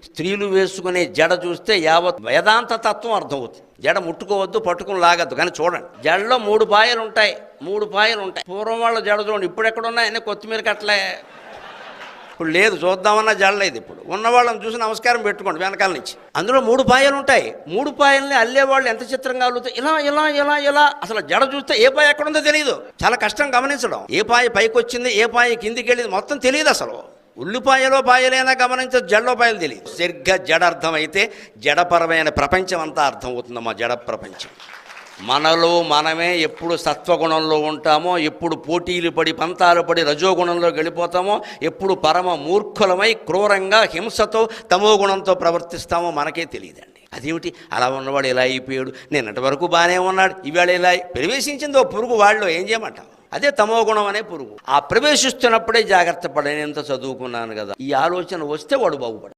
స్త్రీలు వేసుకునే జడ చూస్తే యావత్ వేదాంత తత్వం అర్థమవుతుంది. జడ ముట్టుకోవద్దు, పట్టుకుని లాగద్దు. కానీ చూడండి, జడలో 3 పాయలు ఉంటాయి. 3 పాయలు ఉంటాయి. పూర్వం వాళ్ళ జడ చూడండి, ఇప్పుడు ఎక్కడ ఉన్నాయని కొత్తిమీర కట్టలే. ఇప్పుడు లేదు, చూద్దామన్నా జడలేదు. ఇప్పుడు ఉన్నవాళ్ళని చూసి నమస్కారం పెట్టుకోండి వెనకాల నుంచి. అందులో 3 పాయలు ఉంటాయి. 3 పాయల్ని అల్లేవాళ్ళు ఎంత చిత్రంగా అల్లుతాయి. ఇలా ఇలా ఇలా ఇలా అసలు జడ చూస్తే ఏ పాయ ఎక్కడ ఉందో తెలియదు. చాలా కష్టం గమనించడం. ఏ పాయ పైకి వచ్చింది, ఏ పాయ కిందికి వెళ్ళింది మొత్తం తెలియదు. అసలు ఉల్లిపాయలో పాయలైనా గమనించదు, జడలో పాయలు తెలియదు. సరిగ్గా జడ అర్థమైతే జడపరమైన ప్రపంచం అంతా అర్థమవుతుందమ్మా. జడ ప్రపంచం. మనలో మనమే ఎప్పుడు సత్వగుణంలో ఉంటామో, ఎప్పుడు పోటీలు పడి పంతాలు పడి రజోగుణంలో గెలిపోతామో, ఎప్పుడు పరమ మూర్ఖులమై క్రూరంగా హింసతో తమో గుణంతో ప్రవర్తిస్తామో మనకే తెలియదండి. అదేమిటి అలా ఉన్నవాడు ఇలా అయిపోయాడు, నిన్నటి వరకు బాగానే ఉన్నాడు, ఇవాళ ఇలా ప్రవేశించింది ఓ పురుగు వాడిలో, ఏం చేయమంటాం? అదే తమో గుణం అనే పురుగు. ఆ ప్రవేశిస్తున్నప్పుడే జాగ్రత్త పడని, ఎంత చదువుకున్నాను కదా, ఈ ఆలోచన వస్తే వాడు బాగుపడ.